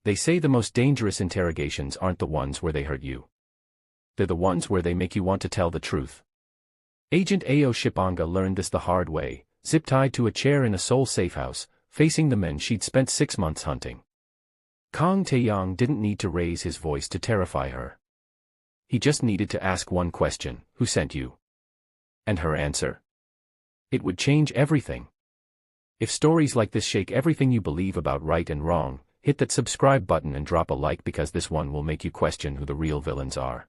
They say the most dangerous interrogations aren't the ones where they hurt you. They're the ones where they make you want to tell the truth. Agent Ayo Shipanga learned this the hard way, zip-tied to a chair in a Seoul safehouse, facing the men she'd spent 6 months hunting. Kang Tae-Yang didn't need to raise his voice to terrify her. He just needed to ask one question: who sent you? And her answer? It would change everything. If stories like this shake everything you believe about right and wrong, hit that subscribe button and drop a like, because this one will make you question who the real villains are.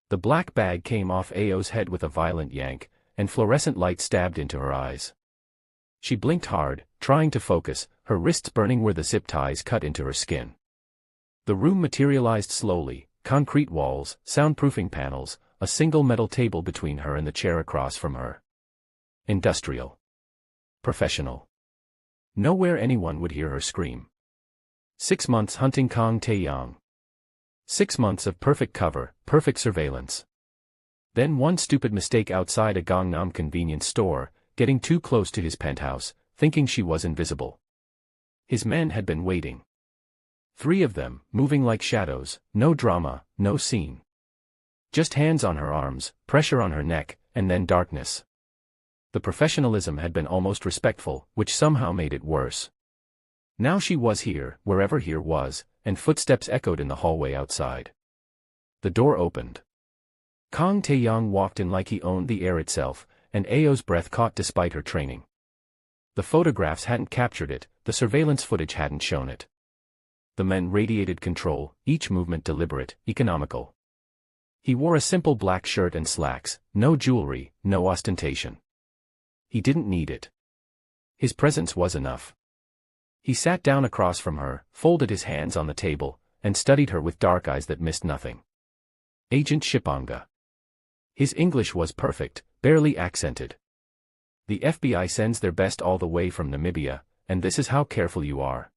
The black bag came off Ayo's head with a violent yank, and fluorescent light stabbed into her eyes. She blinked hard, trying to focus, her wrists burning where the zip ties cut into her skin. The room materialized slowly: concrete walls, soundproofing panels, a single metal table between her and the chair across from her. Industrial. Professional. Nowhere anyone would hear her scream. 6 months hunting Kang Tae-Yang. 6 months of perfect cover, perfect surveillance. Then one stupid mistake outside a Gangnam convenience store, getting too close to his penthouse, thinking she was invisible. His men had been waiting. 3 of them, moving like shadows, no drama, no scene. Just hands on her arms, pressure on her neck, and then darkness. The professionalism had been almost respectful, which somehow made it worse. Now she was here, wherever here was, and footsteps echoed in the hallway outside. The door opened. Kang Tae-Yang walked in like he owned the air itself, and Ayo's breath caught despite her training. The photographs hadn't captured it, the surveillance footage hadn't shown it. The men radiated control, each movement deliberate, economical. He wore a simple black shirt and slacks, no jewelry, no ostentation. He didn't need it. His presence was enough. He sat down across from her, folded his hands on the table, and studied her with dark eyes that missed nothing. Agent Shipanga. His English was perfect, barely accented. The FBI sends their best all the way from Namibia, and this is how careful you are.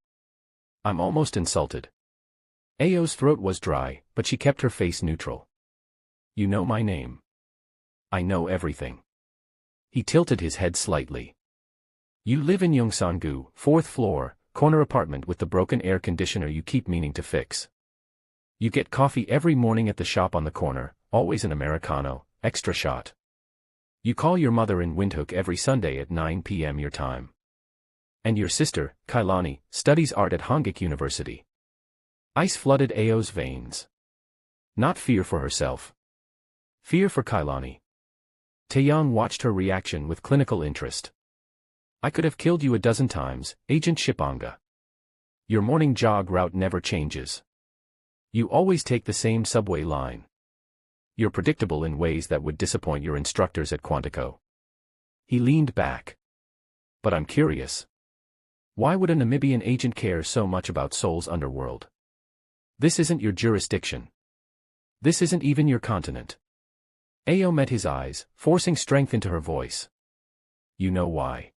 I'm almost insulted. Ayo's throat was dry, but she kept her face neutral. You know my name. I know everything. He tilted his head slightly. You live in Yongsan-gu, 4th floor, corner apartment with the broken air conditioner you keep meaning to fix. You get coffee every morning at the shop on the corner, always an Americano, extra shot. You call your mother in Windhoek every Sunday at 9 p.m. your time. And your sister, Kailani, studies art at Hongik University. Ice flooded Ayo's veins. Not fear for herself. Fear for Kailani. Tae-Yang watched her reaction with clinical interest. I could have killed you a dozen times, Agent Shipanga. Your morning jog route never changes. You always take the same subway line. You're predictable in ways that would disappoint your instructors at Quantico. He leaned back. But I'm curious. Why would a Namibian agent care so much about Seoul's underworld? This isn't your jurisdiction. This isn't even your continent. Ayo met his eyes, forcing strength into her voice. You know why.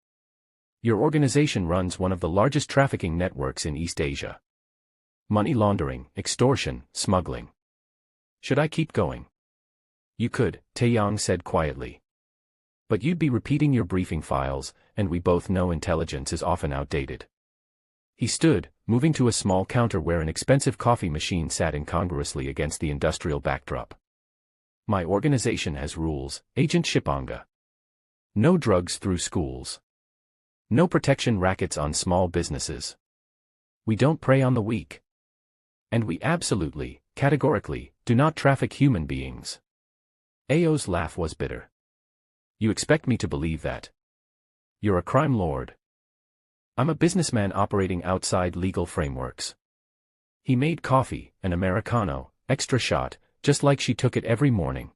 Your organization runs one of the largest trafficking networks in East Asia. Money laundering, extortion, smuggling. Should I keep going? You could, Tae-Yang said quietly. But you'd be repeating your briefing files, and we both know intelligence is often outdated. He stood, moving to a small counter where an expensive coffee machine sat incongruously against the industrial backdrop. My organization has rules, Agent Shipanga. No drugs through schools. No protection rackets on small businesses. We don't prey on the weak. And we absolutely, categorically, do not traffic human beings. Ayo's laugh was bitter. You expect me to believe that? You're a crime lord. I'm a businessman operating outside legal frameworks. He made coffee, an Americano, extra shot, just like she took it every morning.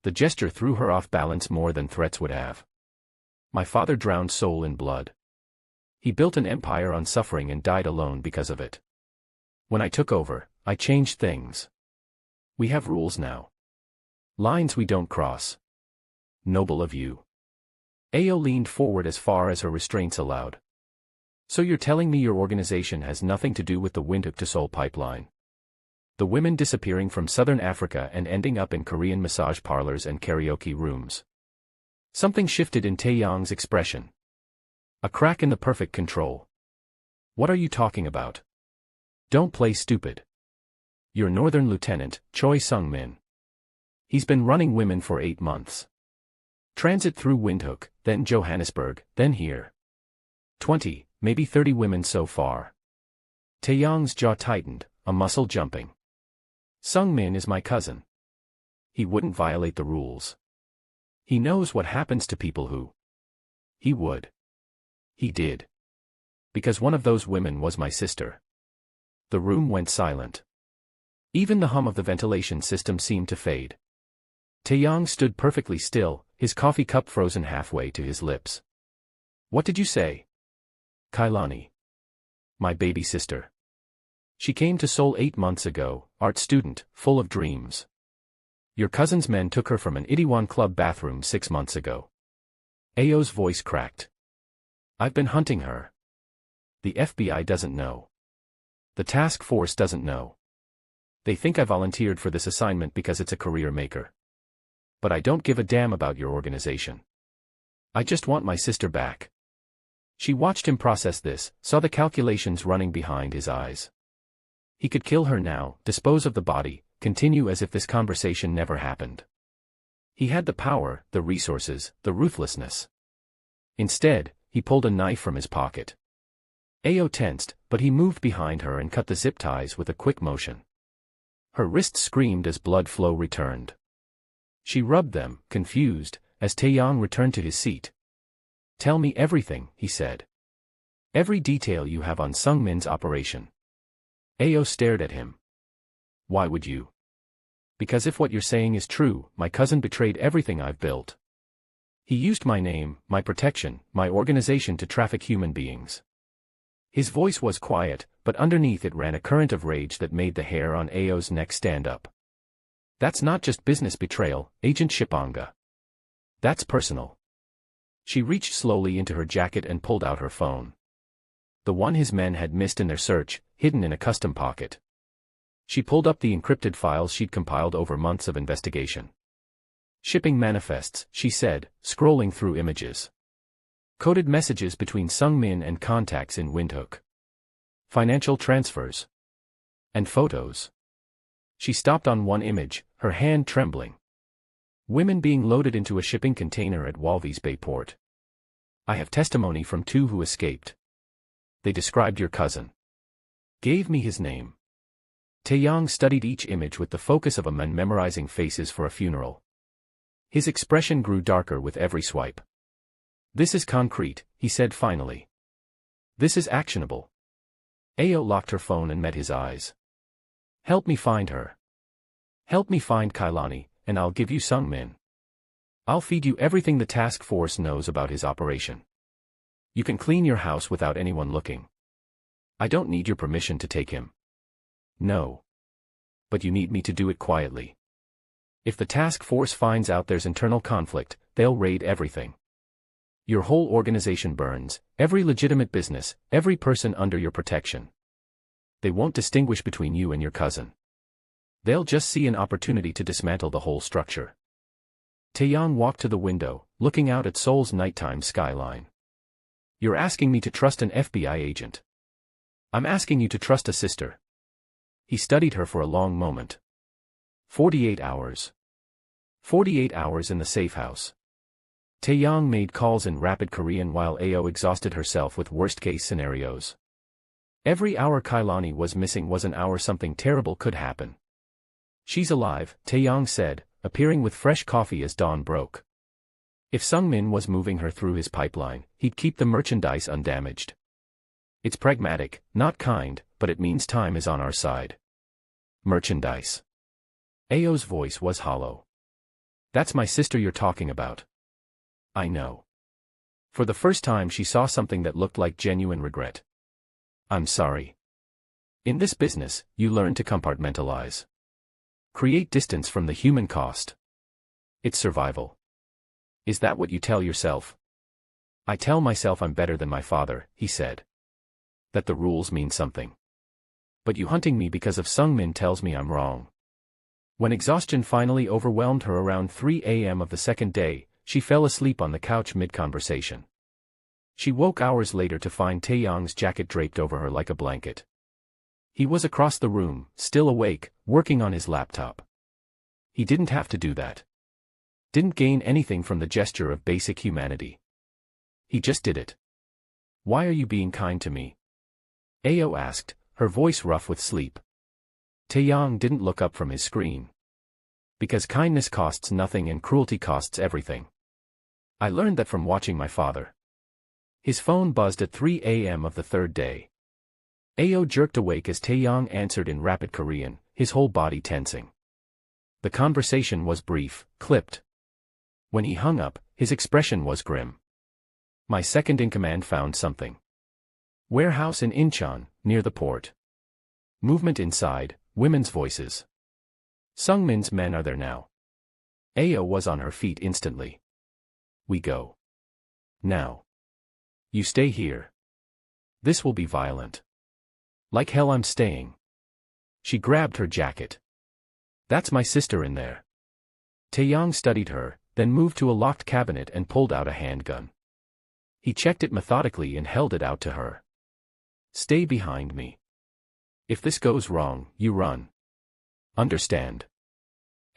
The gesture threw her off balance more than threats would have. My father drowned Seoul in blood. He built an empire on suffering and died alone because of it. When I took over, I changed things. We have rules now. Lines we don't cross. Noble of you. Ayo leaned forward as far as her restraints allowed. So you're telling me your organization has nothing to do with the Windhoek to Seoul pipeline? The women disappearing from southern Africa and ending up in Korean massage parlors and karaoke rooms. Something shifted in Tae-Yang's expression. A crack in the perfect control. What are you talking about? Don't play stupid. Your Northern Lieutenant, Choi Sung-min. He's been running women for 8 months. Transit through Windhoek, then Johannesburg, then here. 20, maybe 30 women so far. Tae-Yang's jaw tightened, a muscle jumping. Sung-min is my cousin. He wouldn't violate the rules. He knows what happens to people who. He would. He did. Because one of those women was my sister. The room went silent. Even the hum of the ventilation system seemed to fade. Tae-Yang stood perfectly still, his coffee cup frozen halfway to his lips. What did you say? Kailani. My baby sister. She came to Seoul 8 months ago, art student, full of dreams. Your cousin's men took her from an Itaewon Club bathroom 6 months ago. Ayo's voice cracked. I've been hunting her. The FBI doesn't know. The task force doesn't know. They think I volunteered for this assignment because it's a career maker. But I don't give a damn about your organization. I just want my sister back. She watched him process this, saw the calculations running behind his eyes. He could kill her now, dispose of the body, continue as if this conversation never happened. He had the power, the resources, the ruthlessness. Instead, he pulled a knife from his pocket. Ayo tensed, but he moved behind her and cut the zip ties with a quick motion. Her wrists screamed as blood flow returned. She rubbed them, confused, as Tae-Yang returned to his seat. Tell me everything, he said. Every detail you have on Sung-min's operation. Ayo stared at him. Why would you? Because if what you're saying is true, my cousin betrayed everything I've built. He used my name, my protection, my organization to traffic human beings. His voice was quiet, but underneath it ran a current of rage that made the hair on Ayo's neck stand up. That's not just business betrayal, Agent Shipanga. That's personal. She reached slowly into her jacket and pulled out her phone. The one his men had missed in their search, hidden in a custom pocket. She pulled up the encrypted files she'd compiled over months of investigation. Shipping manifests, she said, scrolling through images. Coded messages between Sung-min and contacts in Windhoek. Financial transfers. And photos. She stopped on one image, her hand trembling. Women being loaded into a shipping container at Walvis Bay port. I have testimony from 2 who escaped. They described your cousin. Gave me his name. Tae-Yang studied each image with the focus of a man memorizing faces for a funeral. His expression grew darker with every swipe. This is concrete, he said finally. This is actionable. Ayo locked her phone and met his eyes. Help me find her. Help me find Kailani, and I'll give you Sung-min. I'll feed you everything the task force knows about his operation. You can clean your house without anyone looking. I don't need your permission to take him. No. But you need me to do it quietly. If the task force finds out there's internal conflict, they'll raid everything. Your whole organization burns, every legitimate business, every person under your protection. They won't distinguish between you and your cousin. They'll just see an opportunity to dismantle the whole structure. Tae-Yang walked to the window, looking out at Seoul's nighttime skyline. You're asking me to trust an FBI agent. I'm asking you to trust a sister. He studied her for a long moment. 48 hours. 48 hours in the safehouse. Tae-Yang made calls in rapid Korean while Ayo exhausted herself with worst-case scenarios. Every hour Kailani was missing was an hour something terrible could happen. She's alive, Tae-Yang said, appearing with fresh coffee as dawn broke. If Sung-min was moving her through his pipeline, he'd keep the merchandise undamaged. It's pragmatic, not kind, but it means time is on our side. Merchandise. Ayo's voice was hollow. That's my sister you're talking about. I know. For the first time she saw something that looked like genuine regret. I'm sorry. In this business, you learn to compartmentalize. Create distance from the human cost. It's survival. Is that what you tell yourself? I tell myself I'm better than my father, he said. That the rules mean something. But you hunting me because of Sung-min tells me I'm wrong. When exhaustion finally overwhelmed her around 3 a.m. of the second day, she fell asleep on the couch mid-conversation. She woke hours later to find Tae-Yang's jacket draped over her like a blanket. He was across the room, still awake, working on his laptop. He didn't have to do that. Didn't gain anything from the gesture of basic humanity. He just did it. Why are you being kind to me? Ayo asked, her voice rough with sleep. Tae-Yang didn't look up from his screen. Because kindness costs nothing and cruelty costs everything. I learned that from watching my father. His phone buzzed at 3 a.m. of the third day. Ayo jerked awake as Tae-Yang answered in rapid Korean, his whole body tensing. The conversation was brief, clipped. When he hung up, his expression was grim. My second-in-command found something. Warehouse in Incheon, near the port. Movement inside, women's voices. Sungmin's men are there now. Ayo was on her feet instantly. We go. Now. You stay here. This will be violent. Like hell I'm staying. She grabbed her jacket. That's my sister in there. Tae-Yang studied her, then moved to a locked cabinet and pulled out a handgun. He checked it methodically and held it out to her. Stay behind me. If this goes wrong, you run. Understand?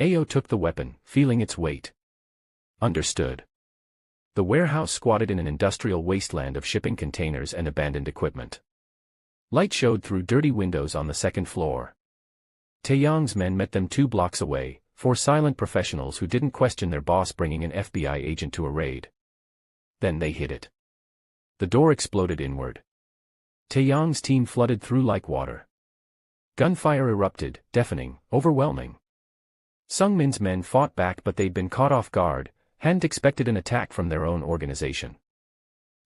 Ayo took the weapon, feeling its weight. Understood. The warehouse squatted in an industrial wasteland of shipping containers and abandoned equipment. Light showed through dirty windows on the second floor. Tae-Yang's men met them 2 blocks away, 4 silent professionals who didn't question their boss bringing an FBI agent to a raid. Then they hit it. The door exploded inward. Tae-Yang's team flooded through like water. Gunfire erupted, deafening, overwhelming. Sungmin's men fought back but they'd been caught off guard, hadn't expected an attack from their own organization.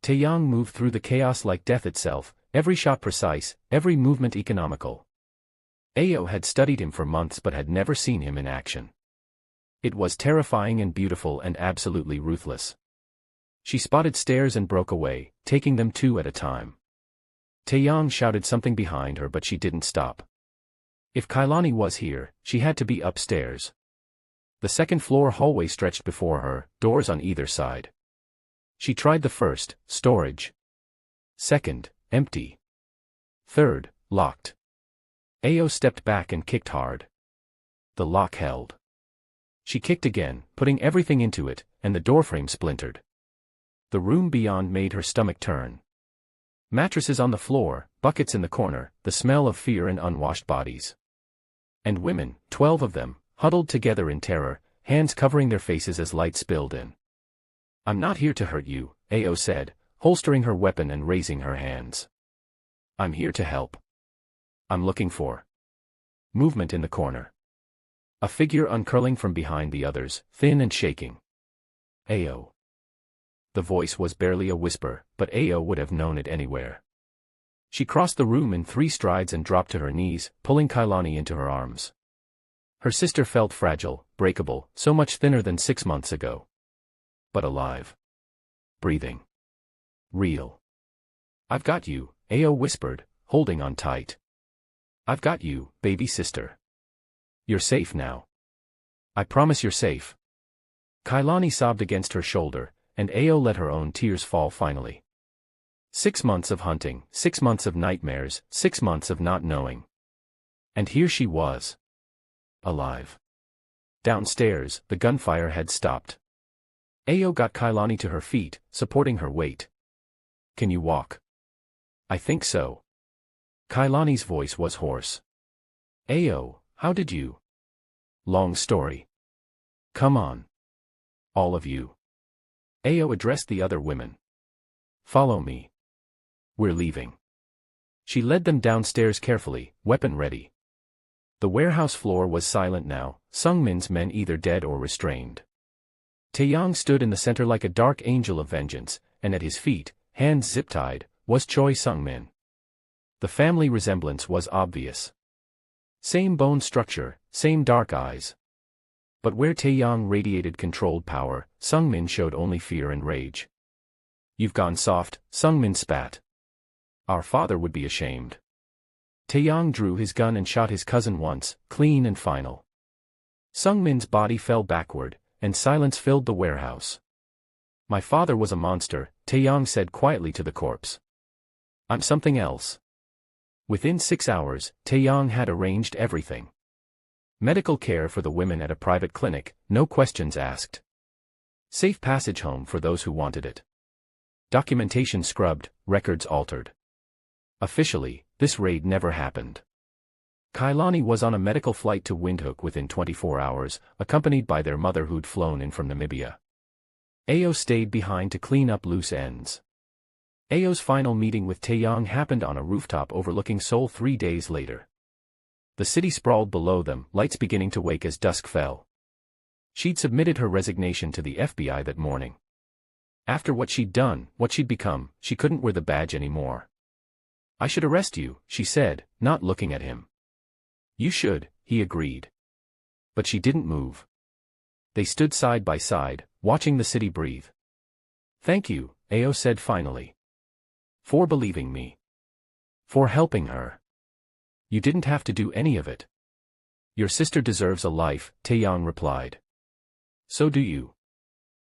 Tae-Yang moved through the chaos like death itself, every shot precise, every movement economical. Ayo had studied him for months but had never seen him in action. It was terrifying and beautiful and absolutely ruthless. She spotted stairs and broke away, taking them 2 at a time. Tae-Yang shouted something behind her but she didn't stop. If Kailani was here, she had to be upstairs. The second-floor hallway stretched before her, doors on either side. She tried the first, storage. Second, empty. Third, locked. Ayo stepped back and kicked hard. The lock held. She kicked again, putting everything into it, and the doorframe splintered. The room beyond made her stomach turn. Mattresses on the floor, buckets in the corner, the smell of fear and unwashed bodies. And women, 12 of them, huddled together in terror, hands covering their faces as light spilled in. I'm not here to hurt you, Ayo said, holstering her weapon and raising her hands. I'm here to help. I'm looking for movement in the corner. A figure uncurling from behind the others, thin and shaking. Ayo. The voice was barely a whisper, but Ayo would have known it anywhere. She crossed the room in 3 strides and dropped to her knees, pulling Kailani into her arms. Her sister felt fragile, breakable, so much thinner than 6 months ago. But alive. Breathing. Real. I've got you, Ayo whispered, holding on tight. I've got you, baby sister. You're safe now. I promise you're safe. Kailani sobbed against her shoulder, and Ayo let her own tears fall finally. 6 months of hunting, 6 months of nightmares, 6 months of not knowing. And here she was. Alive. Downstairs, the gunfire had stopped. Ayo got Kailani to her feet, supporting her weight. Can you walk? I think so. Kailani's voice was hoarse. Ayo, how did you? Long story. Come on. All of you. Ayo addressed the other women. Follow me. We're leaving. She led them downstairs carefully, weapon ready. The warehouse floor was silent now, Sungmin's men either dead or restrained. Tae-Yang stood in the center like a dark angel of vengeance, and at his feet, hands zip-tied, was Choi Sungmin. The family resemblance was obvious. Same bone structure, same dark eyes. But where Tae-Yang radiated controlled power, Sungmin showed only fear and rage. You've gone soft, Sungmin spat. Our father would be ashamed. Tae-Yang drew his gun and shot his cousin once, clean and final. Sungmin's body fell backward, and silence filled the warehouse. My father was a monster, Tae-Yang said quietly to the corpse. I'm something else. Within 6 hours, Tae-Yang had arranged everything. Medical care for the women at a private clinic, no questions asked. Safe passage home for those who wanted it. Documentation scrubbed, records altered. Officially, this raid never happened. Kailani was on a medical flight to Windhoek within 24 hours, accompanied by their mother who'd flown in from Namibia. Ayo stayed behind to clean up loose ends. Ayo's final meeting with Tae-Yang happened on a rooftop overlooking Seoul 3 days later. The city sprawled below them, lights beginning to wake as dusk fell. She'd submitted her resignation to the FBI that morning. After what she'd done, what she'd become, she couldn't wear the badge anymore. "I should arrest you," she said, not looking at him. "You should," he agreed. But she didn't move. They stood side by side, watching the city breathe. "Thank you," Ayo said finally. "For believing me. For helping her. You didn't have to do any of it." "Your sister deserves a life," Tae-Yang replied. "So do you.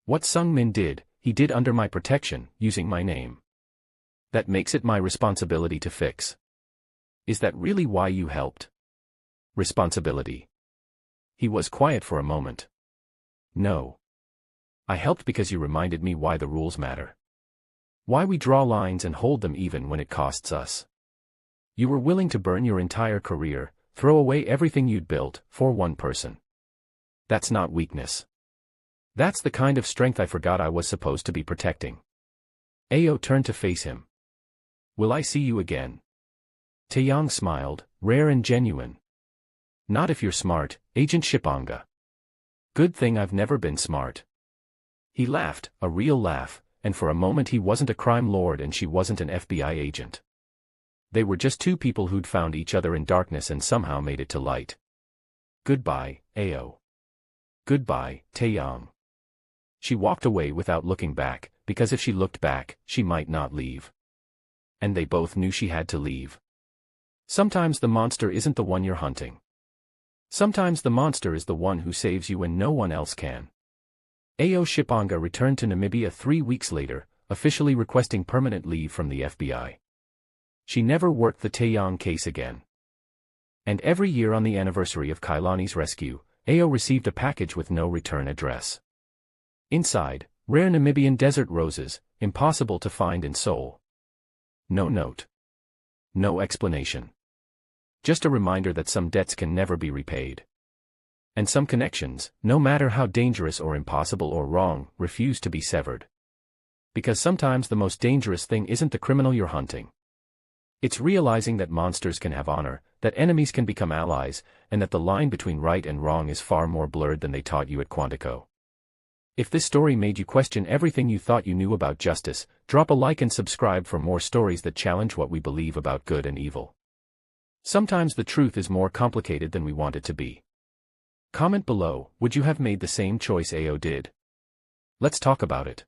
What Sung-min did, he did under my protection, using my name. That makes it my responsibility to fix." "Is that really why you helped?" "Responsibility?" He was quiet for a moment. "No. I helped because you reminded me why the rules matter. Why we draw lines and hold them even when it costs us. You were willing to burn your entire career, throw away everything you'd built, for one person. That's not weakness. That's the kind of strength I forgot I was supposed to be protecting." Ayo turned to face him. "Will I see you again?" Tae-Yang smiled, rare and genuine. "Not if you're smart, Agent Shipanga." "Good thing I've never been smart." He laughed, a real laugh, and for a moment he wasn't a crime lord and she wasn't an FBI agent. They were just two people who'd found each other in darkness and somehow made it to light. "Goodbye, Ayo." "Goodbye, Tae-Yang." She walked away without looking back, because if she looked back, she might not leave. And they both knew she had to leave. Sometimes the monster isn't the one you're hunting. Sometimes the monster is the one who saves you when no one else can. Ayo Shipanga returned to Namibia 3 weeks later, officially requesting permanent leave from the FBI. She never worked the Tae-Yang case again. And every year on the anniversary of Kailani's rescue, Ayo received a package with no return address. Inside, rare Namibian desert roses, impossible to find in Seoul. No note. No explanation. Just a reminder that some debts can never be repaid. And some connections, no matter how dangerous or impossible or wrong, refuse to be severed. Because sometimes the most dangerous thing isn't the criminal you're hunting. It's realizing that monsters can have honor, that enemies can become allies, and that the line between right and wrong is far more blurred than they taught you at Quantico. If this story made you question everything you thought you knew about justice, drop a like and subscribe for more stories that challenge what we believe about good and evil. Sometimes the truth is more complicated than we want it to be. Comment below, would you have made the same choice Ayo did? Let's talk about it.